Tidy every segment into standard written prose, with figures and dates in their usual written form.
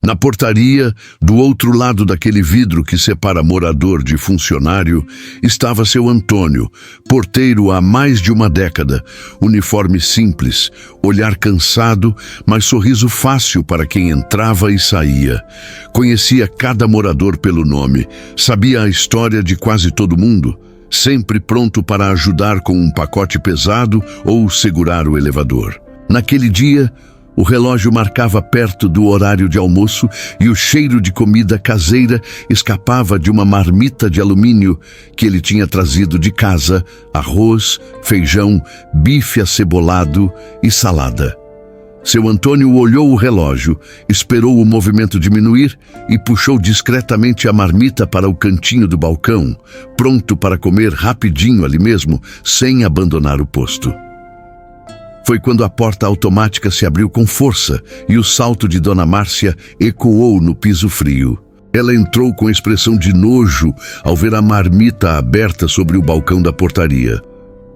Na portaria, do outro lado daquele vidro que separa morador de funcionário, estava seu Antônio, porteiro há mais de uma década, uniforme simples, olhar cansado, mas sorriso fácil para quem entrava e saía. Conhecia cada morador pelo nome, sabia a história de quase todo mundo, sempre pronto para ajudar com um pacote pesado ou segurar o elevador. Naquele dia, o relógio marcava perto do horário de almoço e o cheiro de comida caseira escapava de uma marmita de alumínio que ele tinha trazido de casa: arroz, feijão, bife acebolado e salada. Seu Antônio olhou o relógio, esperou o movimento diminuir e puxou discretamente a marmita para o cantinho do balcão, pronto para comer rapidinho ali mesmo, sem abandonar o posto. Foi quando a porta automática se abriu com força e o salto de Dona Márcia ecoou no piso frio. Ela entrou com expressão de nojo ao ver a marmita aberta sobre o balcão da portaria.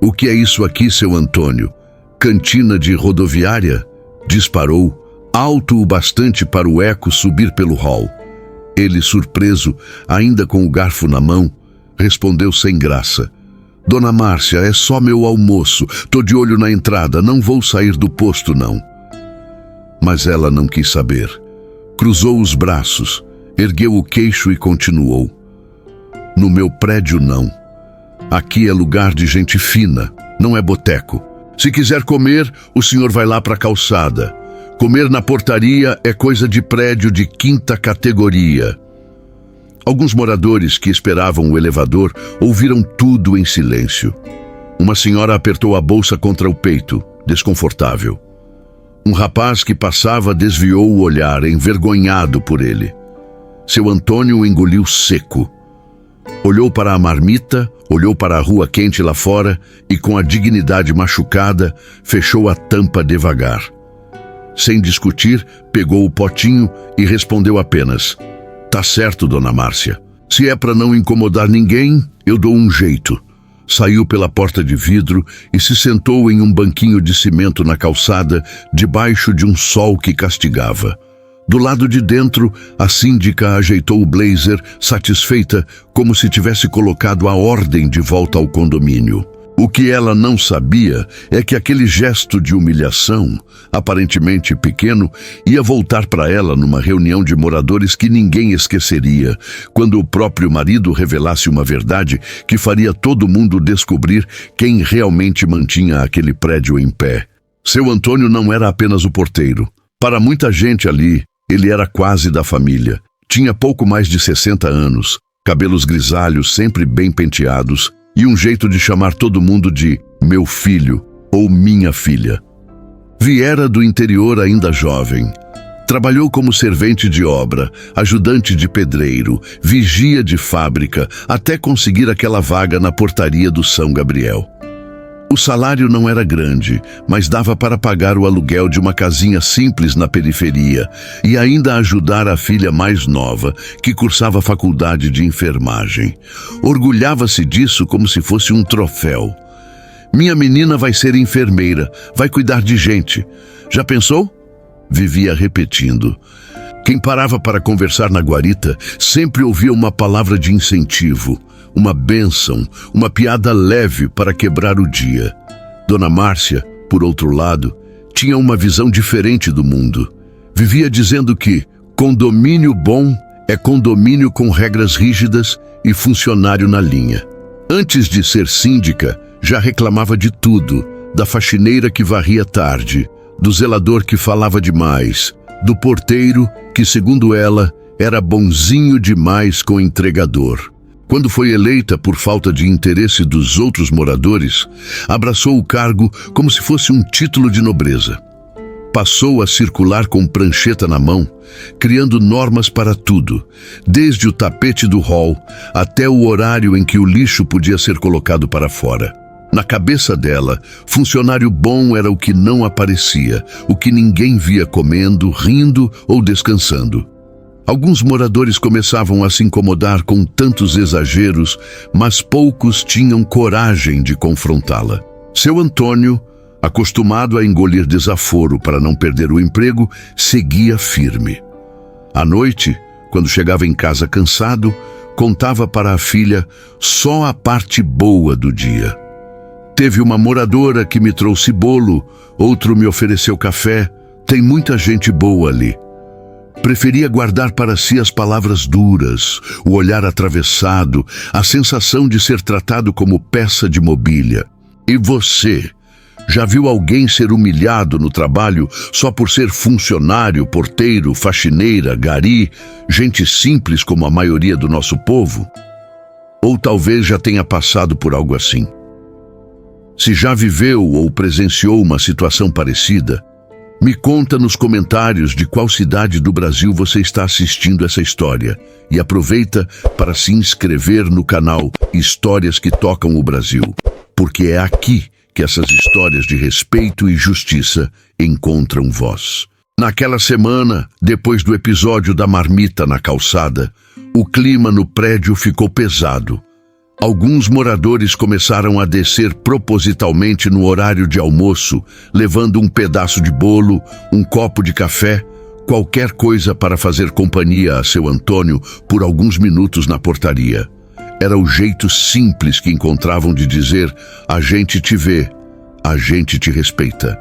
"O que é isso aqui, seu Antônio? Cantina de rodoviária?" Disparou, alto o bastante para o eco subir pelo hall. Ele, surpreso, ainda com o garfo na mão, respondeu sem graça: "Dona Márcia, é só meu almoço. Tô de olho na entrada, não vou sair do posto, não." Mas ela não quis saber. Cruzou os braços, ergueu o queixo e continuou: "No meu prédio, não. Aqui é lugar de gente fina, não é boteco. Se quiser comer, o senhor vai lá para a calçada. Comer na portaria é coisa de prédio de 5ª categoria." Alguns moradores que esperavam o elevador ouviram tudo em silêncio. Uma senhora apertou a bolsa contra o peito, desconfortável. Um rapaz que passava desviou o olhar, envergonhado por ele. Seu Antônio engoliu seco. Olhou para a marmita, olhou para a rua quente lá fora e, com a dignidade machucada, fechou a tampa devagar. Sem discutir, pegou o potinho e respondeu apenas: "Tá certo, Dona Márcia. Se é para não incomodar ninguém, eu dou um jeito." Saiu pela porta de vidro e se sentou em um banquinho de cimento na calçada, debaixo de um sol que castigava. Do lado de dentro, a síndica ajeitou o blazer, satisfeita, como se tivesse colocado a ordem de volta ao condomínio. O que ela não sabia é que aquele gesto de humilhação, aparentemente pequeno, ia voltar para ela numa reunião de moradores que ninguém esqueceria, quando o próprio marido revelasse uma verdade que faria todo mundo descobrir quem realmente mantinha aquele prédio em pé. Seu Antônio não era apenas o porteiro. Para muita gente ali, ele era quase da família. Tinha pouco mais de 60 anos, cabelos grisalhos sempre bem penteados, e um jeito de chamar todo mundo de meu filho ou minha filha. Viera do interior ainda jovem. Trabalhou como servente de obra, ajudante de pedreiro, vigia de fábrica, até conseguir aquela vaga na portaria do São Gabriel. O salário não era grande, mas dava para pagar o aluguel de uma casinha simples na periferia e ainda ajudar a filha mais nova, que cursava a faculdade de enfermagem. Orgulhava-se disso como se fosse um troféu. "Minha menina vai ser enfermeira, vai cuidar de gente. Já pensou?" Vivia repetindo. Quem parava para conversar na guarita sempre ouvia uma palavra de incentivo, uma bênção, uma piada leve para quebrar o dia. Dona Márcia, por outro lado, tinha uma visão diferente do mundo. Vivia dizendo que condomínio bom é condomínio com regras rígidas e funcionário na linha. Antes de ser síndica, já reclamava de tudo, da faxineira que varria tarde, do zelador que falava demais, do porteiro que, segundo ela, era bonzinho demais com o entregador. Quando foi eleita por falta de interesse dos outros moradores, abraçou o cargo como se fosse um título de nobreza. Passou a circular com prancheta na mão, criando normas para tudo, desde o tapete do hall até o horário em que o lixo podia ser colocado para fora. Na cabeça dela, funcionário bom era o que não aparecia, o que ninguém via comendo, rindo ou descansando. Alguns moradores começavam a se incomodar com tantos exageros, mas poucos tinham coragem de confrontá-la. Seu Antônio, acostumado a engolir desaforo para não perder o emprego, seguia firme. À noite, quando chegava em casa cansado, contava para a filha só a parte boa do dia. Teve uma moradora que me trouxe bolo, outro me ofereceu café. Tem muita gente boa ali. Preferia guardar para si as palavras duras, o olhar atravessado, a sensação de ser tratado como peça de mobília. E você? Já viu alguém ser humilhado no trabalho só por ser funcionário, porteiro, faxineira, gari, gente simples como a maioria do nosso povo? Ou talvez já tenha passado por algo assim. Se já viveu ou presenciou uma situação parecida, me conta nos comentários de qual cidade do Brasil você está assistindo essa história e aproveita para se inscrever no canal Histórias que Tocam o Brasil, porque é aqui que essas histórias de respeito e justiça encontram voz. Naquela semana, depois do episódio da marmita na calçada, o clima no prédio ficou pesado. Alguns moradores começaram a descer propositalmente no horário de almoço, levando um pedaço de bolo, um copo de café, qualquer coisa para fazer companhia a seu Antônio por alguns minutos na portaria. Era o jeito simples que encontravam de dizer: a gente te vê, a gente te respeita.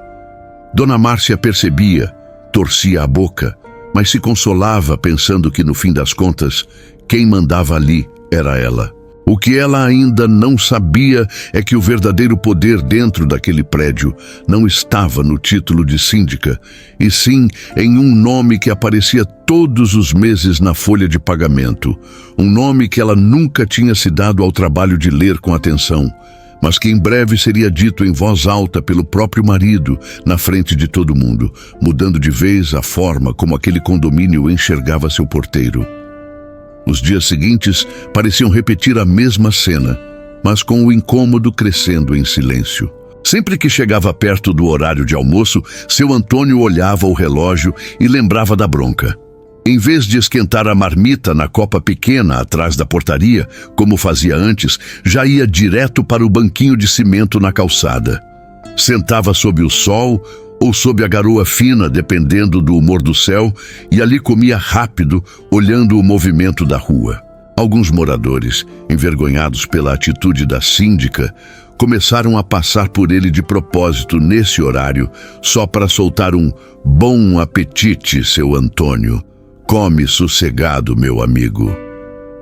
Dona Márcia percebia, torcia a boca, mas se consolava pensando que no fim das contas, quem mandava ali era ela. O que ela ainda não sabia é que o verdadeiro poder dentro daquele prédio não estava no título de síndica, e sim em um nome que aparecia todos os meses na folha de pagamento. Um nome que ela nunca tinha se dado ao trabalho de ler com atenção, mas que em breve seria dito em voz alta pelo próprio marido, na frente de todo mundo, mudando de vez a forma como aquele condomínio enxergava seu porteiro. Os dias seguintes pareciam repetir a mesma cena, mas com o incômodo crescendo em silêncio. Sempre que chegava perto do horário de almoço, seu Antônio olhava o relógio e lembrava da bronca. Em vez de esquentar a marmita na copa pequena atrás da portaria, como fazia antes, já ia direto para o banquinho de cimento na calçada. Sentava sob o sol ou sob a garoa fina, dependendo do humor do céu, e ali comia rápido, olhando o movimento da rua. Alguns moradores, envergonhados pela atitude da síndica, começaram a passar por ele de propósito nesse horário, só para soltar um "bom apetite, seu Antônio. Come sossegado, meu amigo."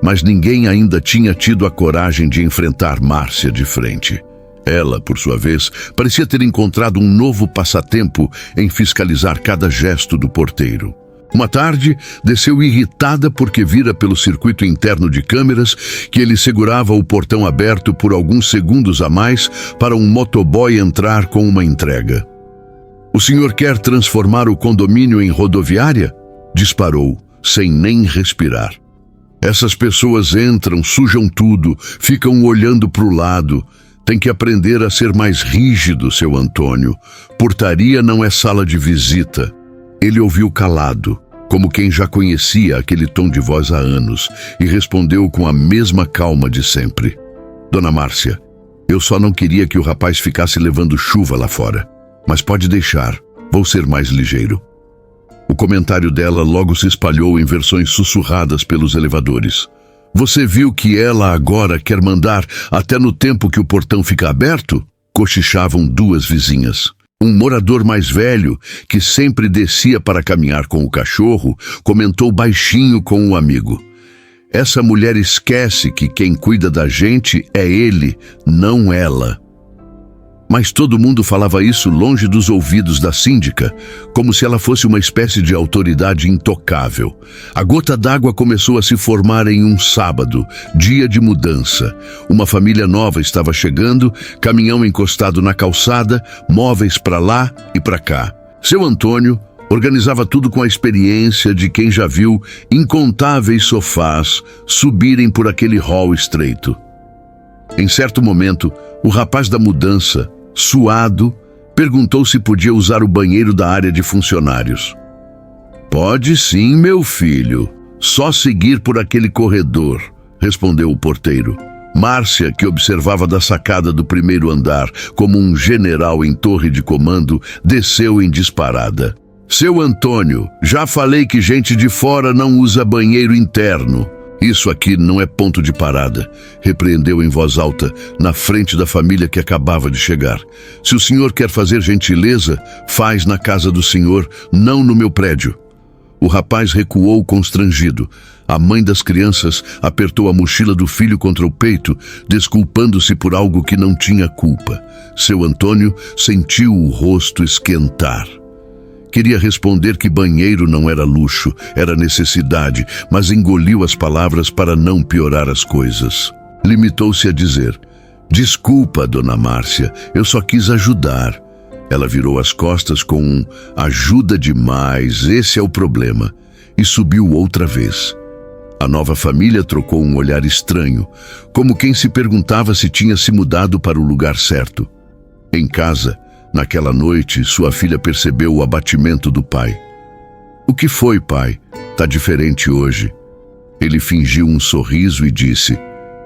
Mas ninguém ainda tinha tido a coragem de enfrentar Márcia de frente. Ela, por sua vez, parecia ter encontrado um novo passatempo em fiscalizar cada gesto do porteiro. Uma tarde, desceu irritada porque vira pelo circuito interno de câmeras que ele segurava o portão aberto por alguns segundos a mais para um motoboy entrar com uma entrega. "O senhor quer transformar o condomínio em rodoviária?" disparou, sem nem respirar. "Essas pessoas entram, sujam tudo, ficam olhando para o lado. Tem que aprender a ser mais rígido, seu Antônio. Portaria não é sala de visita." Ele ouviu calado, como quem já conhecia aquele tom de voz há anos, e respondeu com a mesma calma de sempre: "Dona Márcia, eu só não queria que o rapaz ficasse levando chuva lá fora. Mas pode deixar, vou ser mais ligeiro." O comentário dela logo se espalhou em versões sussurradas pelos elevadores. "Você viu que ela agora quer mandar até no tempo que o portão fica aberto?" cochichavam duas vizinhas. Um morador mais velho, que sempre descia para caminhar com o cachorro, comentou baixinho com o amigo: "Essa mulher esquece que quem cuida da gente é ele, não ela." Mas todo mundo falava isso longe dos ouvidos da síndica, como se ela fosse uma espécie de autoridade intocável. A gota d'água começou a se formar em um sábado, dia de mudança. Uma família nova estava chegando, caminhão encostado na calçada, móveis para lá e para cá. Seu Antônio organizava tudo com a experiência de quem já viu incontáveis sofás subirem por aquele hall estreito. Em certo momento, o rapaz da mudança, suado, perguntou se podia usar o banheiro da área de funcionários. "Pode sim, meu filho. Só seguir por aquele corredor", respondeu o porteiro. Márcia, que observava da sacada do primeiro andar como um general em torre de comando, desceu em disparada. Seu Antônio, já falei que gente de fora não usa banheiro interno. Isso aqui não é ponto de parada, repreendeu em voz alta, na frente da família que acabava de chegar. Se o senhor quer fazer gentileza, faz na casa do senhor, não no meu prédio. O rapaz recuou constrangido. A mãe das crianças apertou a mochila do filho contra o peito, desculpando-se por algo que não tinha culpa. Seu Antônio sentiu o rosto esquentar. Queria responder que banheiro não era luxo, era necessidade, mas engoliu as palavras para não piorar as coisas. Limitou-se a dizer: desculpa, dona Márcia, eu só quis ajudar. Ela virou as costas com um ajuda demais, esse é o problema, e subiu outra vez. A nova família trocou um olhar estranho, como quem se perguntava se tinha se mudado para o lugar certo. Em casa, naquela noite, sua filha percebeu o abatimento do pai. O que foi, pai? Tá diferente hoje. Ele fingiu um sorriso e disse: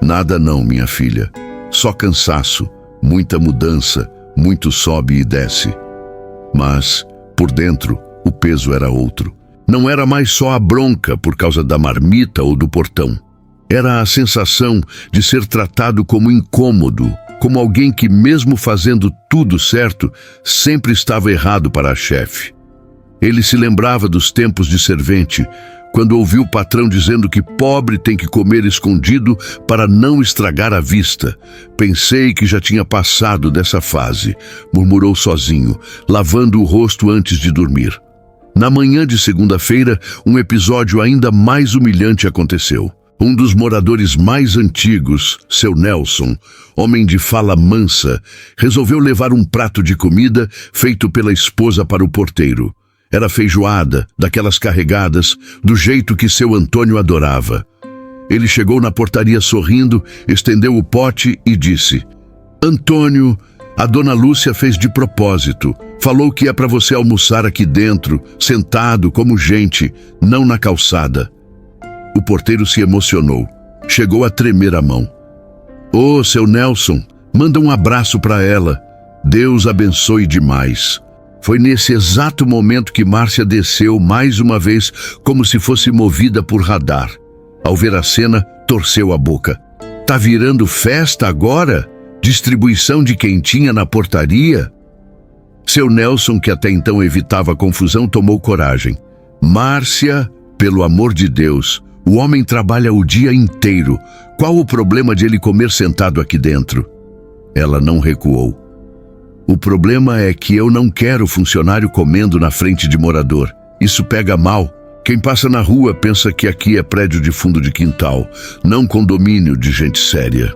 nada não, minha filha. Só cansaço, muita mudança, muito sobe e desce. Mas, por dentro, o peso era outro. Não era mais só a bronca por causa da marmita ou do portão. Era a sensação de ser tratado como incômodo, como alguém que, mesmo fazendo tudo certo, sempre estava errado para a chefe. Ele se lembrava dos tempos de servente, quando ouviu o patrão dizendo que pobre tem que comer escondido para não estragar a vista. Pensei que já tinha passado dessa fase, murmurou sozinho, lavando o rosto antes de dormir. Na manhã de segunda-feira, um episódio ainda mais humilhante aconteceu. Um dos moradores mais antigos, seu Nelson, homem de fala mansa, resolveu levar um prato de comida feito pela esposa para o porteiro. Era feijoada, daquelas carregadas, do jeito que seu Antônio adorava. Ele chegou na portaria sorrindo, estendeu o pote e disse: Antônio, a dona Lúcia fez de propósito. Falou que é para você almoçar aqui dentro, sentado como gente, não na calçada. O porteiro se emocionou. Chegou a tremer a mão. Ô, seu Nelson, manda um abraço para ela. Deus abençoe demais. Foi nesse exato momento que Márcia desceu mais uma vez, como se fosse movida por radar. Ao ver a cena, torceu a boca. Tá virando festa agora? Distribuição de quentinha na portaria? Seu Nelson, que até então evitava a confusão, tomou coragem. Márcia, pelo amor de Deus, o homem trabalha o dia inteiro. Qual o problema de ele comer sentado aqui dentro? Ela não recuou. O problema é que eu não quero funcionário comendo na frente de morador. Isso pega mal. Quem passa na rua pensa que aqui é prédio de fundo de quintal, não condomínio de gente séria.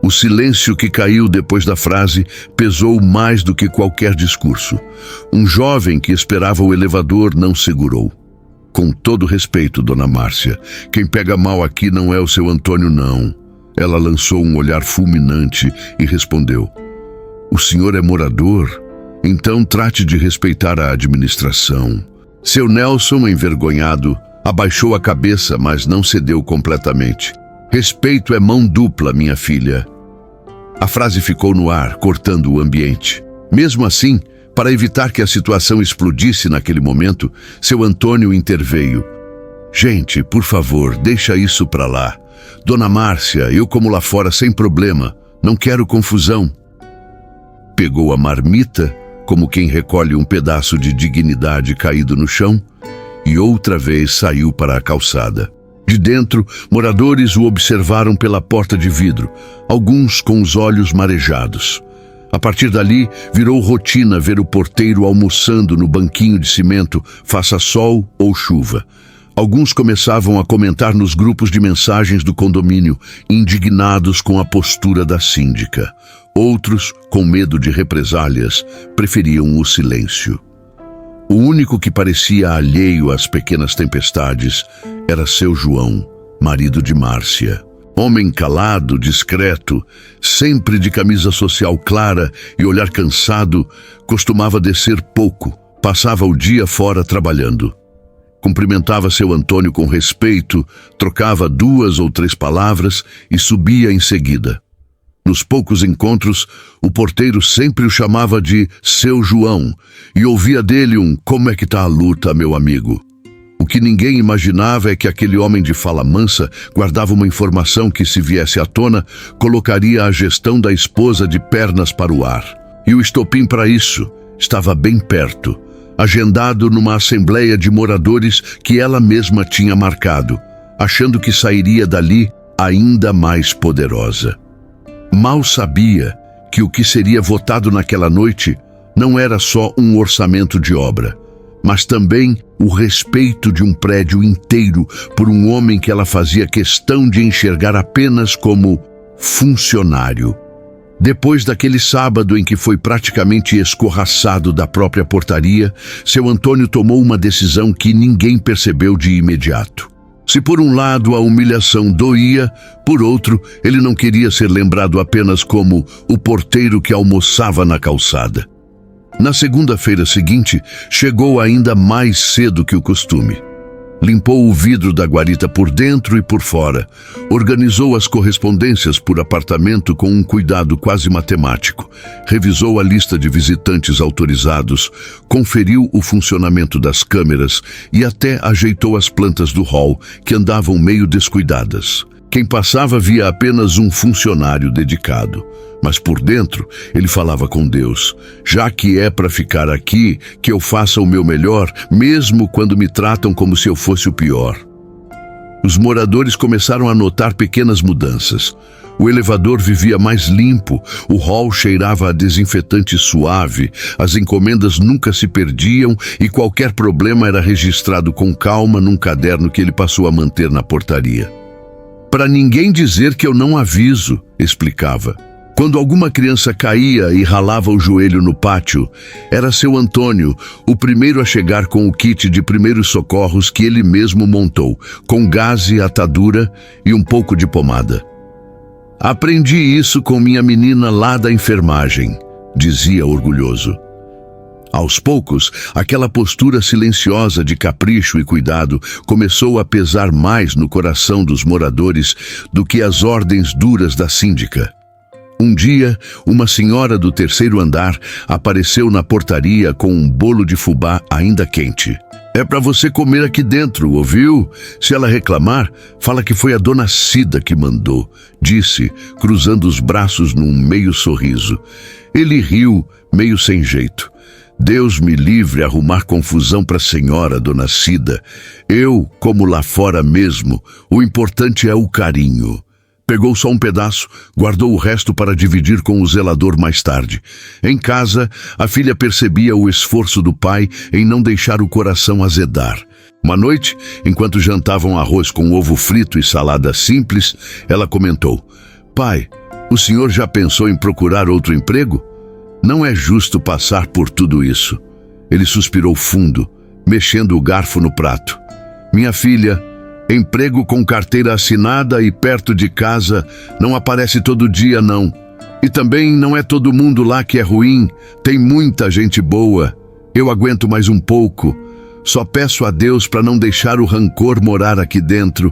O silêncio que caiu depois da frase pesou mais do que qualquer discurso. Um jovem que esperava o elevador não segurou. Com todo respeito, dona Márcia, quem pega mal aqui não é o seu Antônio, não. Ela lançou um olhar fulminante e respondeu: o senhor é morador? Então trate de respeitar a administração. Seu Nelson, envergonhado, abaixou a cabeça, mas não cedeu completamente. Respeito é mão dupla, minha filha. A frase ficou no ar, cortando o ambiente. Mesmo assim, para evitar que a situação explodisse naquele momento, seu Antônio interveio. Gente, por favor, deixa isso pra lá. Dona Márcia, eu como lá fora sem problema. Não quero confusão. Pegou a marmita, como quem recolhe um pedaço de dignidade caído no chão, e outra vez saiu para a calçada. De dentro, moradores o observaram pela porta de vidro, alguns com os olhos marejados. A partir dali, virou rotina ver o porteiro almoçando no banquinho de cimento, faça sol ou chuva. Alguns começavam a comentar nos grupos de mensagens do condomínio, indignados com a postura da síndica. Outros, com medo de represálias, preferiam o silêncio. O único que parecia alheio às pequenas tempestades era seu João, marido de Márcia. Homem calado, discreto, sempre de camisa social clara e olhar cansado, costumava descer pouco, passava o dia fora trabalhando. Cumprimentava seu Antônio com respeito, trocava 2 ou 3 palavras e subia em seguida. Nos poucos encontros, o porteiro sempre o chamava de Seu João e ouvia dele um "Como é que tá a luta, meu amigo?". O que ninguém imaginava é que aquele homem de fala mansa guardava uma informação que, se viesse à tona, colocaria a gestão da esposa de pernas para o ar. E o estopim para isso estava bem perto, agendado numa assembleia de moradores que ela mesma tinha marcado, achando que sairia dali ainda mais poderosa. Mal sabia que o que seria votado naquela noite não era só um orçamento de obra, mas também o respeito de um prédio inteiro por um homem que ela fazia questão de enxergar apenas como funcionário. Depois daquele sábado em que foi praticamente escorraçado da própria portaria, seu Antônio tomou uma decisão que ninguém percebeu de imediato. Se por um lado a humilhação doía, por outro, ele não queria ser lembrado apenas como o porteiro que almoçava na calçada. Na segunda-feira seguinte, chegou ainda mais cedo que o costume. Limpou o vidro da guarita por dentro e por fora. Organizou as correspondências por apartamento com um cuidado quase matemático. Revisou a lista de visitantes autorizados, conferiu o funcionamento das câmeras e até ajeitou as plantas do hall, que andavam meio descuidadas. Quem passava via apenas um funcionário dedicado. Mas por dentro, ele falava com Deus: já que é para ficar aqui, que eu faça o meu melhor, mesmo quando me tratam como se eu fosse o pior. Os moradores começaram a notar pequenas mudanças. O elevador vivia mais limpo, o hall cheirava a desinfetante suave, as encomendas nunca se perdiam e qualquer problema era registrado com calma num caderno que ele passou a manter na portaria. Para ninguém dizer que eu não aviso, explicava. Quando alguma criança caía e ralava o joelho no pátio, era seu Antônio, o primeiro a chegar com o kit de primeiros socorros que ele mesmo montou, com gaze, atadura e um pouco de pomada. Aprendi isso com minha menina lá da enfermagem, dizia orgulhoso. Aos poucos, aquela postura silenciosa de capricho e cuidado começou a pesar mais no coração dos moradores do que as ordens duras da síndica. Um dia, uma senhora do terceiro andar apareceu na portaria com um bolo de fubá ainda quente. É para você comer aqui dentro, ouviu? Se ela reclamar, fala que foi a dona Cida que mandou, disse, cruzando os braços num meio sorriso. Ele riu, meio sem jeito. Deus me livre arrumar confusão para a senhora, dona Cida. Eu, como lá fora mesmo, o importante é o carinho. Pegou só um pedaço, guardou o resto para dividir com o zelador mais tarde. Em casa, a filha percebia o esforço do pai em não deixar o coração azedar. Uma noite, enquanto jantavam arroz com ovo frito e salada simples, ela comentou: "Pai, o senhor já pensou em procurar outro emprego? Não é justo passar por tudo isso." Ele suspirou fundo, mexendo o garfo no prato. "Minha filha, emprego com carteira assinada e perto de casa não aparece todo dia, não. E também não é todo mundo lá que é ruim, tem muita gente boa. Eu aguento mais um pouco. Só peço a Deus para não deixar o rancor morar aqui dentro."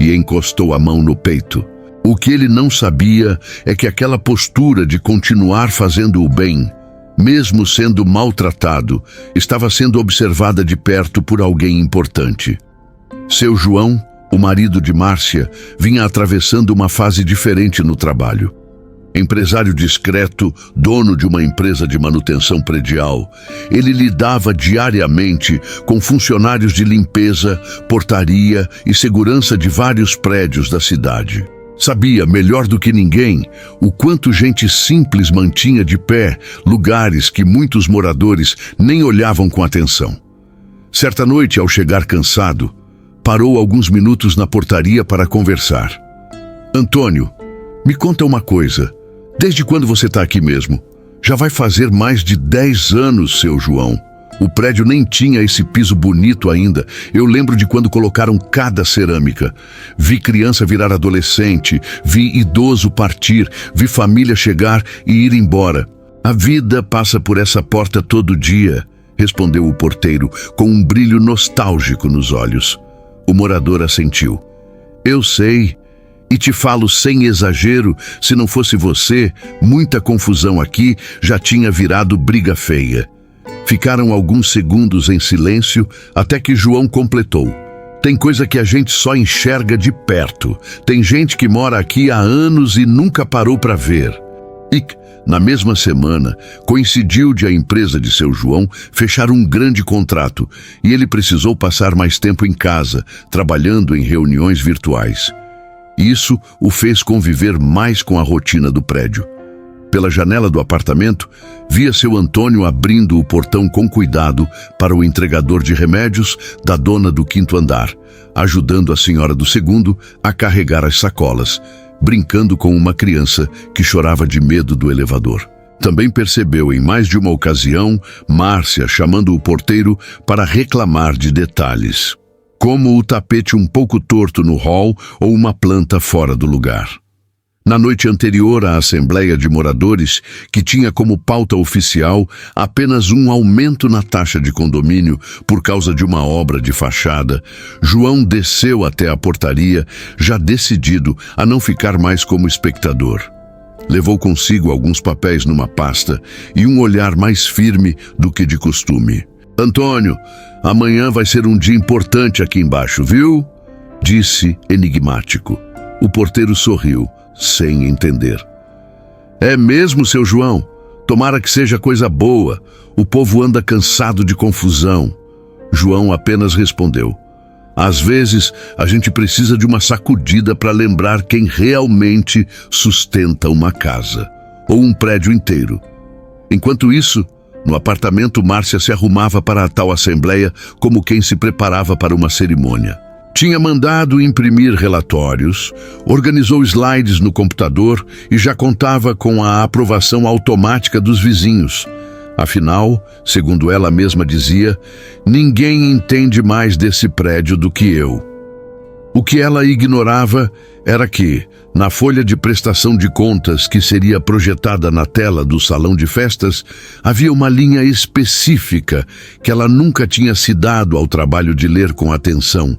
E encostou a mão no peito. O que ele não sabia é que aquela postura de continuar fazendo o bem, mesmo sendo maltratado, estava sendo observada de perto por alguém importante. Seu João, o marido de Márcia, vinha atravessando uma fase diferente no trabalho. Empresário discreto, dono de uma empresa de manutenção predial, ele lidava diariamente com funcionários de limpeza, portaria e segurança de vários prédios da cidade. Sabia, melhor do que ninguém, o quanto gente simples mantinha de pé lugares que muitos moradores nem olhavam com atenção. Certa noite, ao chegar cansado, parou alguns minutos na portaria para conversar. "Antônio, me conta uma coisa. Desde quando você está aqui mesmo?" "Já vai fazer mais de 10 anos, seu João. O prédio nem tinha esse piso bonito ainda. Eu lembro de quando colocaram cada cerâmica. Vi criança virar adolescente, vi idoso partir, vi família chegar e ir embora. A vida passa por essa porta todo dia", respondeu o porteiro, com um brilho nostálgico nos olhos. O morador assentiu. "Eu sei. E te falo sem exagero, se não fosse você, muita confusão aqui já tinha virado briga feia. Ficaram alguns segundos em silêncio até que João completou. Tem coisa que a gente só enxerga de perto. Tem gente que mora aqui há anos e nunca parou para ver. E, na mesma semana, coincidiu de a empresa de seu João fechar um grande contrato e ele precisou passar mais tempo em casa, trabalhando em reuniões virtuais. Isso o fez conviver mais com a rotina do prédio. Pela janela do apartamento, via seu Antônio abrindo o portão com cuidado para o entregador de remédios da dona do 5º andar, ajudando a senhora do 2º a carregar as sacolas, brincando com uma criança que chorava de medo do elevador. Também percebeu em mais de uma ocasião Márcia chamando o porteiro para reclamar de detalhes, como o tapete um pouco torto no hall ou uma planta fora do lugar. Na noite anterior à Assembleia de Moradores, que tinha como pauta oficial apenas um aumento na taxa de condomínio por causa de uma obra de fachada, João desceu até a portaria, já decidido a não ficar mais como espectador. Levou consigo alguns papéis numa pasta e um olhar mais firme do que de costume. «Antônio, amanhã vai ser um dia importante aqui embaixo, viu?» disse enigmático. O porteiro sorriu, sem entender. «É mesmo, seu João? Tomara que seja coisa boa. O povo anda cansado de confusão». João apenas respondeu: «Às vezes, a gente precisa de uma sacudida para lembrar quem realmente sustenta uma casa, ou um prédio inteiro». Enquanto isso, no apartamento, Márcia se arrumava para a tal assembleia como quem se preparava para uma cerimônia. Tinha mandado imprimir relatórios, organizou slides no computador e já contava com a aprovação automática dos vizinhos. Afinal, segundo ela mesma dizia, ninguém entende mais desse prédio do que eu. O que ela ignorava era que, na folha de prestação de contas que seria projetada na tela do salão de festas, havia uma linha específica que ela nunca tinha se dado ao trabalho de ler com atenção,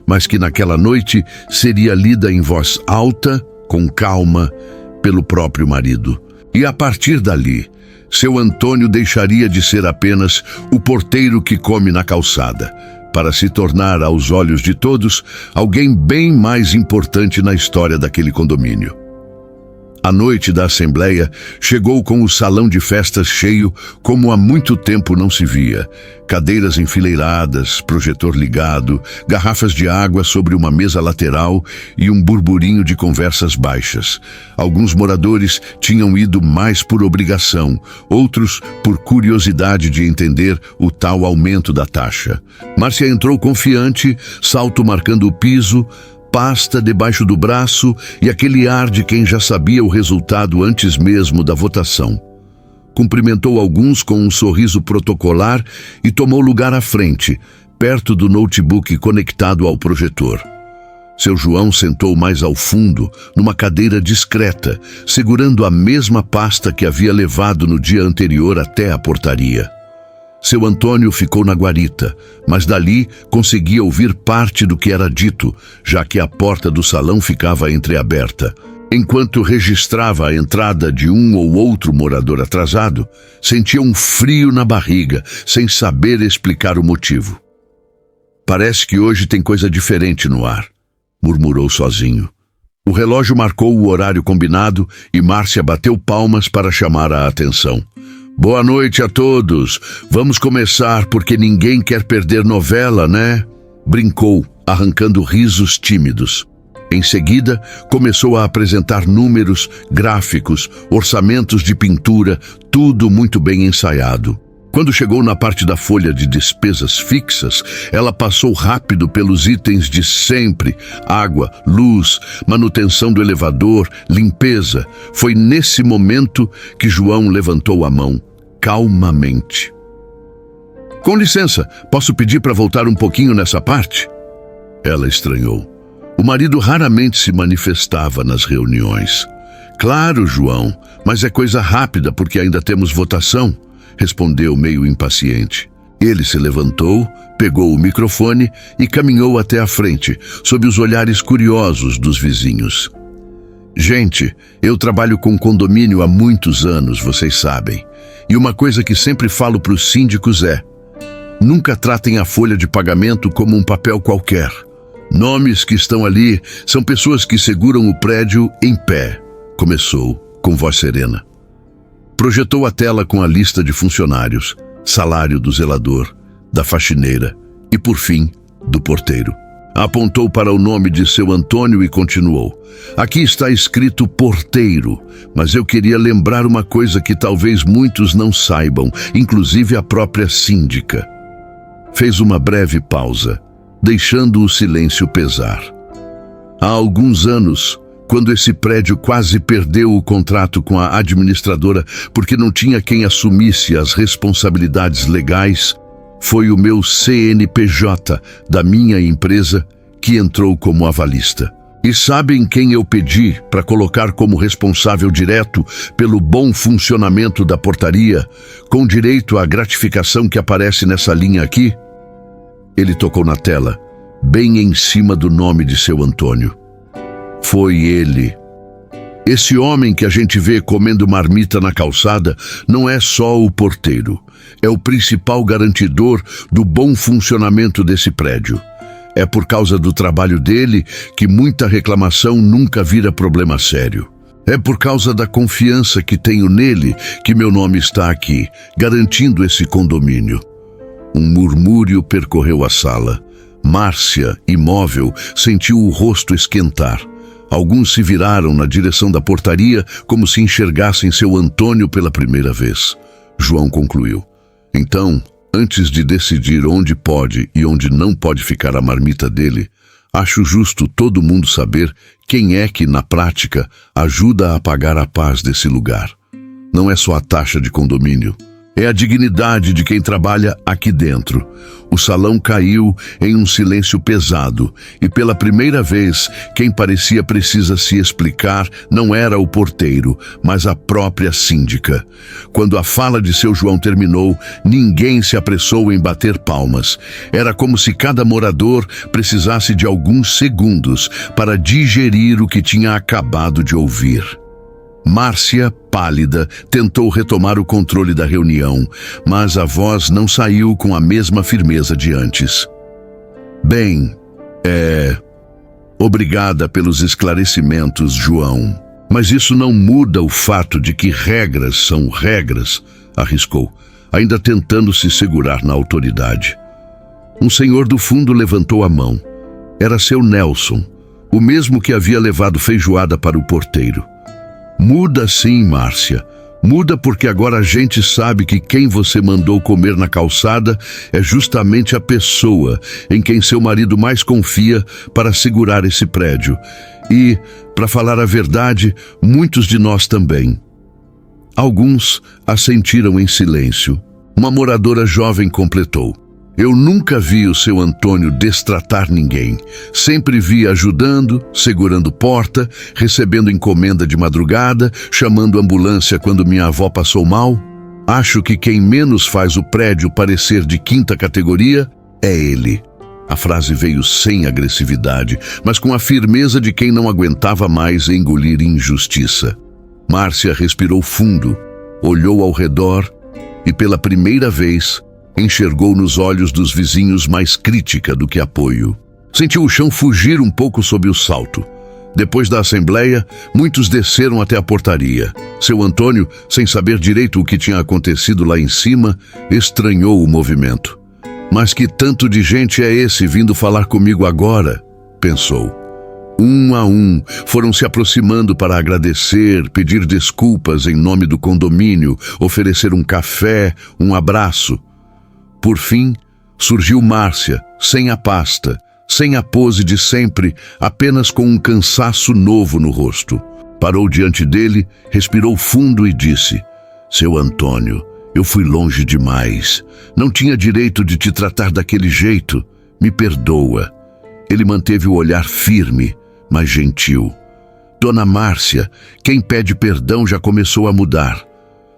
mas que naquela noite seria lida em voz alta, com calma, pelo próprio marido. E a partir dali, seu Antônio deixaria de ser apenas o porteiro que come na calçada, para se tornar, aos olhos de todos, alguém bem mais importante na história daquele condomínio. A noite da assembleia chegou com o salão de festas cheio como há muito tempo não se via. Cadeiras enfileiradas, projetor ligado, garrafas de água sobre uma mesa lateral e um burburinho de conversas baixas. Alguns moradores tinham ido mais por obrigação, outros por curiosidade de entender o tal aumento da taxa. Márcia entrou confiante, salto marcando o piso, pasta debaixo do braço e aquele ar de quem já sabia o resultado antes mesmo da votação. Cumprimentou alguns com um sorriso protocolar e tomou lugar à frente, perto do notebook conectado ao projetor. Seu João sentou mais ao fundo, numa cadeira discreta, segurando a mesma pasta que havia levado no dia anterior até a portaria. Seu Antônio ficou na guarita, mas dali conseguia ouvir parte do que era dito, já que a porta do salão ficava entreaberta. Enquanto registrava a entrada de um ou outro morador atrasado, sentia um frio na barriga, sem saber explicar o motivo. «Parece que hoje tem coisa diferente no ar», murmurou sozinho. O relógio marcou o horário combinado e Márcia bateu palmas para chamar a atenção. «Boa noite a todos. Vamos começar porque ninguém quer perder novela, né?» Brincou, arrancando risos tímidos. Em seguida, começou a apresentar números, gráficos, orçamentos de pintura, tudo muito bem ensaiado. Quando chegou na parte da folha de despesas fixas, ela passou rápido pelos itens de sempre: água, luz, manutenção do elevador, limpeza. Foi nesse momento que João levantou a mão, calmamente. «Com licença, posso pedir para voltar um pouquinho nessa parte?» Ela estranhou. O marido raramente se manifestava nas reuniões. «Claro, João, mas é coisa rápida porque ainda temos votação», respondeu meio impaciente. Ele se levantou, pegou o microfone e caminhou até a frente, sob os olhares curiosos dos vizinhos. Gente, eu trabalho com condomínio há muitos anos, vocês sabem. E uma coisa que sempre falo para os síndicos é: nunca tratem a folha de pagamento como um papel qualquer. Nomes que estão ali são pessoas que seguram o prédio em pé. Começou com voz serena. Projetou a tela com a lista de funcionários, salário do zelador, da faxineira e, por fim, do porteiro. Apontou para o nome de seu Antônio e continuou: aqui está escrito porteiro, mas eu queria lembrar uma coisa que talvez muitos não saibam, inclusive a própria síndica. Fez uma breve pausa, deixando o silêncio pesar. Há alguns anos, quando esse prédio quase perdeu o contrato com a administradora porque não tinha quem assumisse as responsabilidades legais, foi o meu CNPJ da minha empresa que entrou como avalista. E sabem quem eu pedi para colocar como responsável direto pelo bom funcionamento da portaria, com direito à gratificação que aparece nessa linha aqui? Ele tocou na tela, bem em cima do nome de seu Antônio. Foi ele. Esse homem que a gente vê comendo marmita na calçada não é só o porteiro. É o principal garantidor do bom funcionamento desse prédio. É por causa do trabalho dele que muita reclamação nunca vira problema sério. É por causa da confiança que tenho nele que meu nome está aqui, garantindo esse condomínio. Um murmúrio percorreu a sala. Márcia, imóvel, sentiu o rosto esquentar. Alguns se viraram na direção da portaria como se enxergassem seu Antônio pela primeira vez. João concluiu: então, antes de decidir onde pode e onde não pode ficar a marmita dele, acho justo todo mundo saber quem é que, na prática, ajuda a pagar a paz desse lugar. Não é só a taxa de condomínio. É a dignidade de quem trabalha aqui dentro. O salão caiu em um silêncio pesado e pela primeira vez quem parecia precisa se explicar não era o porteiro, mas a própria síndica. Quando a fala de seu João terminou, ninguém se apressou em bater palmas. Era como se cada morador precisasse de alguns segundos para digerir o que tinha acabado de ouvir. Márcia, pálida, tentou retomar o controle da reunião, mas a voz não saiu com a mesma firmeza de antes. Bem, obrigada pelos esclarecimentos, João. Mas isso não muda o fato de que regras são regras, arriscou, ainda tentando se segurar na autoridade. Um senhor do fundo levantou a mão. Era seu Nelson, o mesmo que havia levado feijoada para o porteiro. Muda sim, Márcia. Muda porque agora a gente sabe que quem você mandou comer na calçada é justamente a pessoa em quem seu marido mais confia para segurar esse prédio. E, para falar a verdade, muitos de nós também. Alguns assentiram em silêncio. Uma moradora jovem completou: eu nunca vi o seu Antônio destratar ninguém. Sempre vi ajudando, segurando porta, recebendo encomenda de madrugada, chamando ambulância quando minha avó passou mal. Acho que quem menos faz o prédio parecer de quinta categoria é ele. A frase veio sem agressividade, mas com a firmeza de quem não aguentava mais engolir injustiça. Márcia respirou fundo, olhou ao redor e, pela primeira vez, enxergou nos olhos dos vizinhos mais crítica do que apoio. Sentiu o chão fugir um pouco sob o salto. Depois da assembleia, muitos desceram até a portaria. Seu Antônio, sem saber direito o que tinha acontecido lá em cima, estranhou o movimento. Mas que tanto de gente é esse vindo falar comigo agora? Pensou. Um a um, foram se aproximando para agradecer, pedir desculpas em nome do condomínio, oferecer um café, um abraço. Por fim, surgiu Márcia, sem a pasta, sem a pose de sempre, apenas com um cansaço novo no rosto. Parou diante dele, respirou fundo e disse: seu Antônio, eu fui longe demais. Não tinha direito de te tratar daquele jeito. Me perdoa. Ele manteve o olhar firme, mas gentil. Dona Márcia, quem pede perdão já começou a mudar.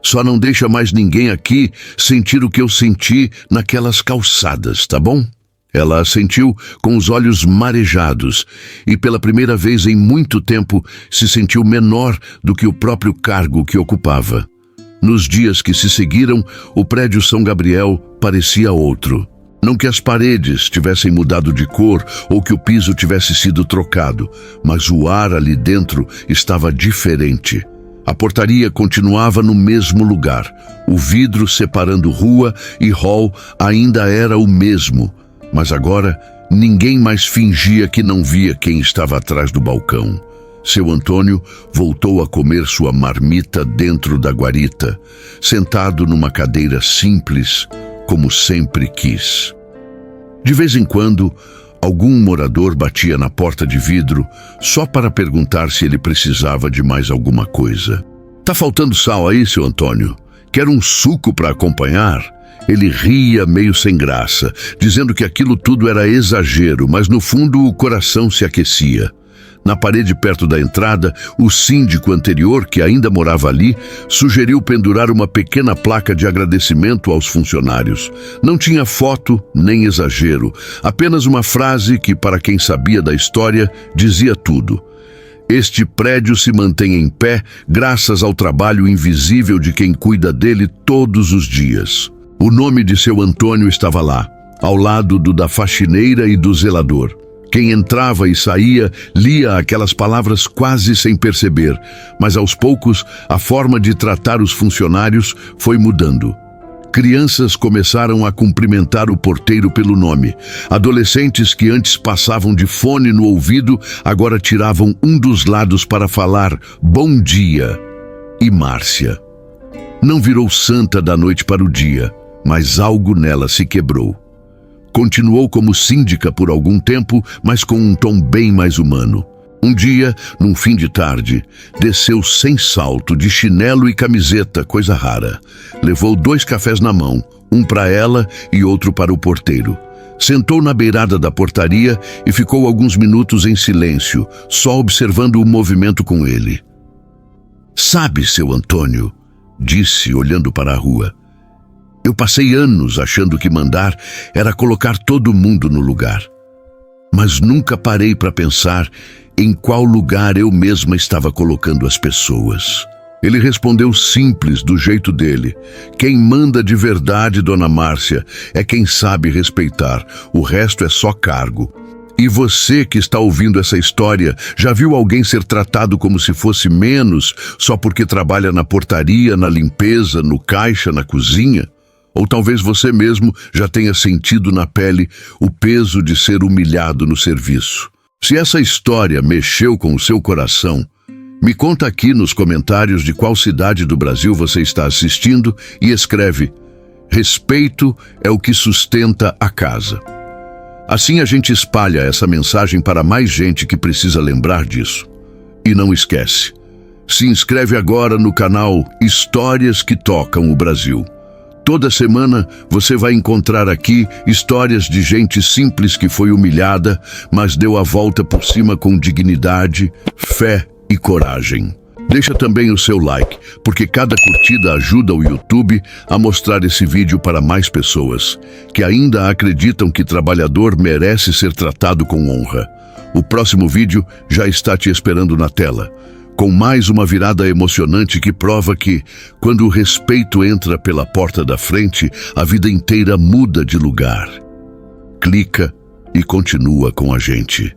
Só não deixa mais ninguém aqui sentir o que eu senti naquelas calçadas, tá bom? Ela assentiu com os olhos marejados e, pela primeira vez em muito tempo, se sentiu menor do que o próprio cargo que ocupava. Nos dias que se seguiram, o prédio São Gabriel parecia outro. Não que as paredes tivessem mudado de cor ou que o piso tivesse sido trocado, mas o ar ali dentro estava diferente. A portaria continuava no mesmo lugar. O vidro separando rua e hall ainda era o mesmo. Mas agora, ninguém mais fingia que não via quem estava atrás do balcão. Seu Antônio voltou a comer sua marmita dentro da guarita, sentado numa cadeira simples, como sempre quis. De vez em quando, algum morador batia na porta de vidro só para perguntar se ele precisava de mais alguma coisa. "Tá faltando sal aí, seu Antônio? Quer um suco para acompanhar?" Ele ria meio sem graça, dizendo que aquilo tudo era exagero, mas no fundo o coração se aquecia. Na parede perto da entrada, o síndico anterior, que ainda morava ali, sugeriu pendurar uma pequena placa de agradecimento aos funcionários. Não tinha foto nem exagero, apenas uma frase que, para quem sabia da história, dizia tudo. Este prédio se mantém em pé graças ao trabalho invisível de quem cuida dele todos os dias. O nome de seu Antônio estava lá, ao lado do da faxineira e do zelador. Quem entrava e saía lia aquelas palavras quase sem perceber, mas aos poucos a forma de tratar os funcionários foi mudando. Crianças começaram a cumprimentar o porteiro pelo nome. Adolescentes que antes passavam de fone no ouvido agora tiravam um dos lados para falar "bom dia". E Márcia não virou santa da noite para o dia, mas algo nela se quebrou. Continuou como síndica por algum tempo, mas com um tom bem mais humano. Um dia, num fim de tarde, desceu sem salto, de chinelo e camiseta, coisa rara. Levou 2 cafés na mão, um para ela e outro para o porteiro. Sentou na beirada da portaria e ficou alguns minutos em silêncio, só observando o movimento com ele. "Sabe, seu Antônio", disse, olhando para a rua, "eu passei anos achando que mandar era colocar todo mundo no lugar. Mas nunca parei para pensar em qual lugar eu mesma estava colocando as pessoas." Ele respondeu simples, do jeito dele. "Quem manda de verdade, dona Márcia, é quem sabe respeitar. O resto é só cargo. E você que está ouvindo essa história, já viu alguém ser tratado como se fosse menos só porque trabalha na portaria, na limpeza, no caixa, na cozinha? Ou talvez você mesmo já tenha sentido na pele o peso de ser humilhado no serviço. Se essa história mexeu com o seu coração, me conta aqui nos comentários de qual cidade do Brasil você está assistindo e escreve: "Respeito é o que sustenta a casa." Assim a gente espalha essa mensagem para mais gente que precisa lembrar disso. E não esquece, se inscreve agora no canal Histórias que Tocam o Brasil. Toda semana você vai encontrar aqui histórias de gente simples que foi humilhada, mas deu a volta por cima com dignidade, fé e coragem. Deixa também o seu like, porque cada curtida ajuda o YouTube a mostrar esse vídeo para mais pessoas, que ainda acreditam que trabalhador merece ser tratado com honra. O próximo vídeo já está te esperando na tela, com mais uma virada emocionante que prova que, quando o respeito entra pela porta da frente, a vida inteira muda de lugar. Clica e continua com a gente.